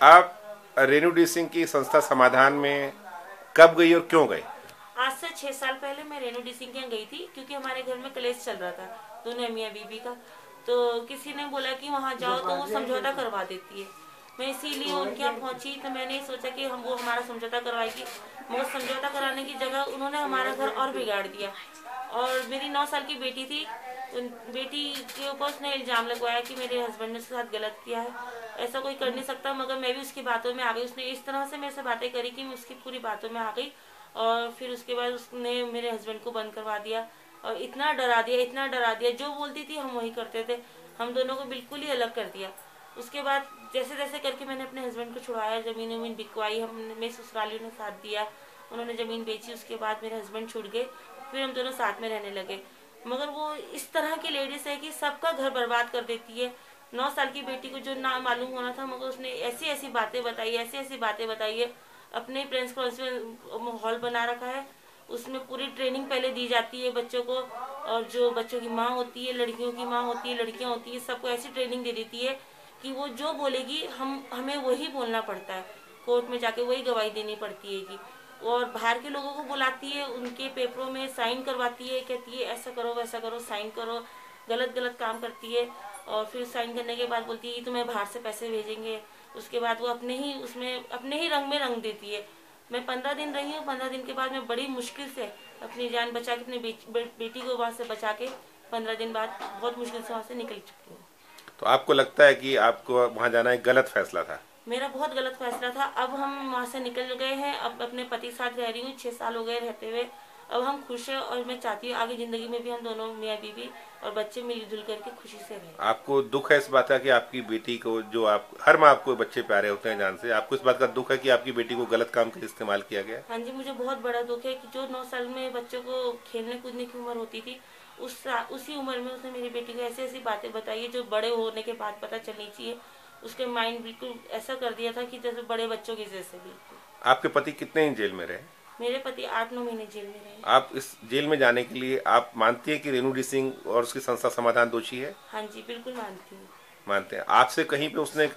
आप रेणु डी सिंह की संस्था समाधान में कब गई और क्यों गई? आज से 6 साल पहले मैं रेणु डी सिंह के यहाँ गई थी, क्योंकि हमारे घर में कलेश चल रहा था दोनों मियाँ बीबी का। तो किसी ने बोला कि वहाँ जाओ तो वो समझौता करवा देती है। मैं इसीलिए उनके यहाँ पहुंची, तो मैंने सोचा कि हम वो हमारा समझौता करवाएगी, मगर समझौता कराने की जगह उन्होंने हमारा घर और बिगाड़ दिया। और मेरी 9 साल की बेटी थी, उन बेटी के ऊपर उसने इल्ज़ाम लगवाया कि मेरे हस्बैंड ने उसके साथ गलत किया है। ऐसा कोई कर नहीं सकता, मगर मैं भी उसकी बातों में आ गई। उसने इस तरह से मेरे से बातें करी कि मैं उसकी पूरी बातों में आ गई। और फिर उसके बाद उसने मेरे हस्बैंड को बंद करवा दिया और इतना डरा दिया, इतना डरा दिया, जो बोलती थी हम वही करते थे। हम दोनों को बिल्कुल ही अलग कर दिया। उसके बाद जैसे जैसे करके मैंने अपने हस्बैंड को छुड़ाया, ज़मीन वमीन बिकवाई, हम मेरे ससुरालियों ने साथ दिया, उन्होंने ज़मीन बेची। उसके बाद मेरे हस्बैंड छूट गए, फिर हम दोनों साथ में रहने लगे। मगर वो इस तरह की लेडीज है कि सबका घर बर्बाद कर देती है। 9 साल की बेटी को जो ना मालूम होना था, मगर उसने ऐसी ऐसी बातें बताई, ऐसी ऐसी बातें बताई है। अपने प्रेस कॉन्फ्रेंस में हॉल बना रखा है, उसमें पूरी ट्रेनिंग पहले दी जाती है बच्चों को। और जो बच्चों की माँ होती है, लड़कियों की माँ होती है, लड़कियाँ होती है, सबको ऐसी ट्रेनिंग दे देती है कि वो जो बोलेगी हमें वही बोलना पड़ता है। कोर्ट में जाके वही गवाही देनी पड़ती है कि। और बाहर के लोगों को बुलाती है, उनके पेपरों में साइन करवाती है, कहती है ऐसा करो वैसा करो, साइन करो। गलत गलत काम करती है। और फिर साइन करने के बाद बोलती है कि तुम्हें बाहर से पैसे भेजेंगे। उसके बाद वो अपने ही उसमें अपने ही रंग में रंग देती है। मैं 15 दिन रही हूँ। 15 दिन के बाद मैं बड़ी मुश्किल से अपनी जान बचा के, अपनी बेटी को वहाँ से बचा के 15 दिन बाद बहुत मुश्किल से वहाँ से निकल चुकी हूँ। तो आपको लगता है कि आपको वहाँ जाना एक गलत फैसला था? मेरा बहुत गलत फैसला था। अब हम वहाँ से निकल गए हैं, अब अपने पति के साथ रह रही हूँ, 6 साल हो गए रहते हुए। अब हम खुश हैं और मैं चाहती हूँ आगे ज़िंदगी में भी हम दोनों मियाँ बीवी और बच्चे मिलजुल करके खुशी से रहें। आपको दुख है इस बात का कि आपकी बेटी को, जो आप हर माँ आपको बच्चे प्यारे होते हैं जान से, आपको इस बात का दुख है कि आपकी बेटी को गलत काम का इस्तेमाल किया गया? हाँ जी, मुझे बहुत बड़ा दुख है कि जो 9 साल में बच्चों को खेलने कूदने की उम्र होती थी, उसी उम्र में उसने मेरी बेटी को ऐसी ऐसी बातें बताई है जो बड़े होने के बाद पता चलनी चाहिए। उसके माइंड बिल्कुल ऐसा कर दिया था कि जैसे बड़े बच्चों की जैसे बिल्कुल। आपके पति कितने दिन जेल में रहे? मेरे पति 8-9 महीने जेल में रहे। आप इस जेल में जाने के लिए आप मानती है कि रेणु डी सिंह और उसकी संस्था समाधान दोषी है? हाँ जी, बिल्कुल मानती हूँ। मानते हैं। आपसे कहीं पे उसने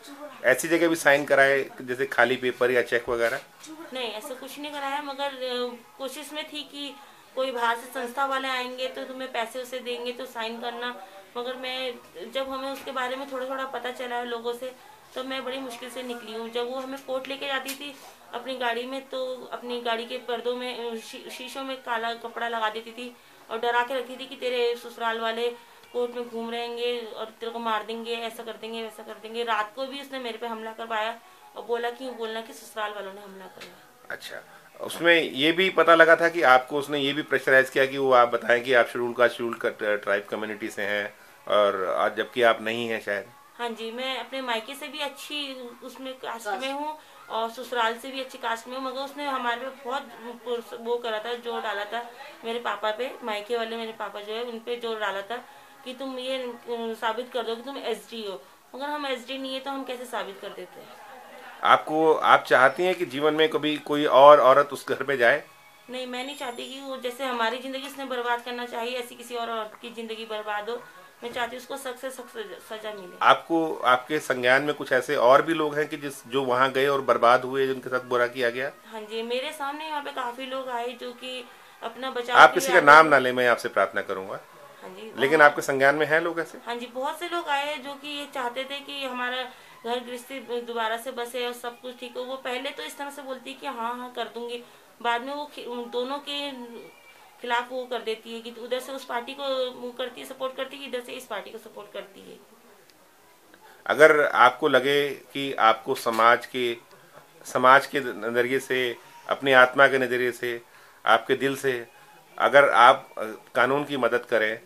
ऐसी जगह भी साइन कराए जैसे खाली पेपर या चेक वगैरह? नहीं, ऐसा कुछ नहीं कराया, मगर कोशिश में थी कि कोई बाहर से संस्था वाले आएंगे तो तुम्हें पैसे उसे देंगे तो साइन करना। मगर मैं जब हमें उसके बारे में थोड़ा थोड़ा पता चला है लोगों से, तो मैं बड़ी मुश्किल से निकली हूँ। जब वो हमें कोर्ट लेके जाती थी अपनी गाड़ी में, तो अपनी गाड़ी के पर्दों में शीशों में काला कपड़ा लगा देती थी और डरा के रखती थी कि तेरे ससुराल वाले कोर्ट में घूम रहेंगे और तेरे को मार देंगे, ऐसा कर देंगे वैसा कर देंगे। रात को भी उसने मेरे पे हमला करवाया और बोलना कि ससुराल वालों ने हमला करवाया। अच्छा, उसमें ये भी पता लगा था कि आपको उसने ये भी प्रेशराइज किया कि वो आप बताएं कि आप शेड्यूल का ट्राइब कम्युनिटी से हैं और आज जबकि आप नहीं हैं शायद? हाँ जी, मैं अपने मायके से भी अच्छी उसमें कास्ट में हूँ और ससुराल से भी अच्छी कास्ट में हूँ, मगर उसने हमारे पे बहुत वो करा था, जोर डाला था मेरे पापा पे। मायके वाले मेरे पापा जो है उन पे जोर डाला था कि तुम ये साबित कर दो कि तुम एसडी हो। मगर हम एसडी नहीं है तो हम कैसे साबित कर देते हैं। आप चाहती हैं कि जीवन में कभी कोई और औरत उस घर पे जाए? नहीं, मैं नहीं चाहती कि वो जैसे हमारी ज़िंदगी उसने बर्बाद करना चाहिए ऐसी किसी और औरत की ज़िंदगी बर्बाद हो। मैं चाहती हूँ उसको सख्त से सख्त सजा मिले। आपको आपके संज्ञान में कुछ ऐसे और भी लोग हैं कि जो वहां गए और बर्बाद हुए, जिनके साथ बुरा किया गया? हाँ जी, मेरे सामने यहाँ पे काफ़ी लोग आए जो कि अपना बचाव आप के लिए किसी का आगे नाम ना बढ़े। ले, मैं आपसे प्रार्थना करूंगा, हाँ जी, लेकिन आपके संज्ञान में हैं लोग ऐसे? हाँ जी, बहुत से लोग आए जो कि ये चाहते थे कि हमारा घर गृहस्थी दोबारा से बसे और सब कुछ ठीक हो। वो पहले तो इस तरह से बोलती कि हाँ हाँ कर दूंगी, बाद में वो दोनों के खिलाफ वो कर देती है कि उधर से उस पार्टी को वो करती है, सपोर्ट करती है, इधर से इस पार्टी को सपोर्ट करती है। अगर आपको लगे कि आपको समाज के नज़रिए से, अपनी आत्मा के नज़रिए से, आपके दिल से अगर आप कानून की मदद करें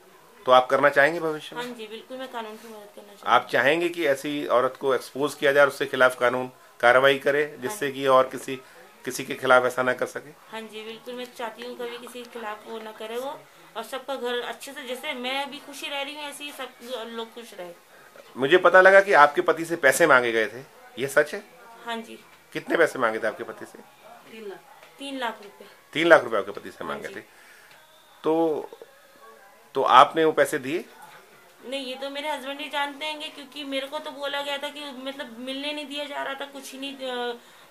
तो आप करना चाहेंगे भविष्य हाँ में? जी, बिल्कुल मैं कानून की मदद करना आप चाहूँगी। चाहेंगे कि ऐसी औरत को एक्सपोज किया जाए और उसके खिलाफ कानून कार्रवाई करे हाँ जिससे कि और किसी किसी के खिलाफ ऐसा ना कर सके? हाँ जी, बिल्कुल मैं चाहती हूँ कभी किसी के खिलाफ वो ना करे वो, और सबका घर अच्छे से, जैसे मैं अभी खुशी रह रही हूँ ऐसे ही सब लोग खुश रहे। मुझे पता लगा कि आपके पति से पैसे मांगे गए थे, ये सच है? हाँ जी। कितने पैसे मांगे थे आपके पति से? 3 लाख। 3 लाख रुपए। 3 लाख रुपए आपके पति से हाँ मांगे जी। थे। तो तो आपने वो पैसे दिए? नहीं, ये तो मेरे हस्बैंड ही जानते हैं, क्योंकि मेरे को तो बोला गया था कि मतलब मिलने नहीं दिया जा रहा था, कुछ ही नहीं।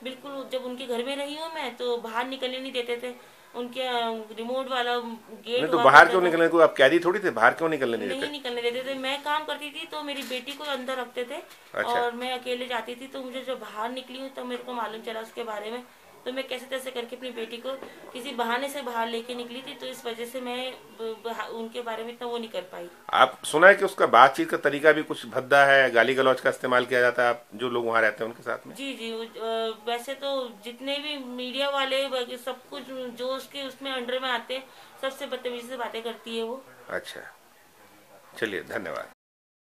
बिल्कुल, जब उनके घर में रही हूँ मैं तो बाहर निकलने नहीं देते थे। उनके रिमोट वाला नहीं गेट तो हुआ बाहर करता क्यों था, निकलने को, आप कैदी थोड़ी थे, बाहर क्यों निकलने नहीं नहीं देते? निकलने देते थे। मैं काम करती थी तो मेरी बेटी को अंदर रखते थे, अच्छा। और मैं अकेले जाती थी। तो मुझे जब बाहर निकली हूँ तब मेरे को मालूम चला उसके बारे में। तो मैं कैसे तैसे करके अपनी बेटी को किसी बहाने से बाहर लेके निकली थी, तो इस वजह से मैं उनके बारे में इतना वो नहीं कर पाई। आप सुना है कि उसका बातचीत का तरीका भी कुछ भद्दा है, गाली गलौज का इस्तेमाल किया जाता है आप जो लोग वहाँ रहते हैं उनके साथ में? जी जी, वैसे तो जितने भी मीडिया वाले सब कुछ जो उसके उसमें अंडर में आते हैं, सबसे बदतमीजी से बातें करती है वो। अच्छा, चलिए धन्यवाद।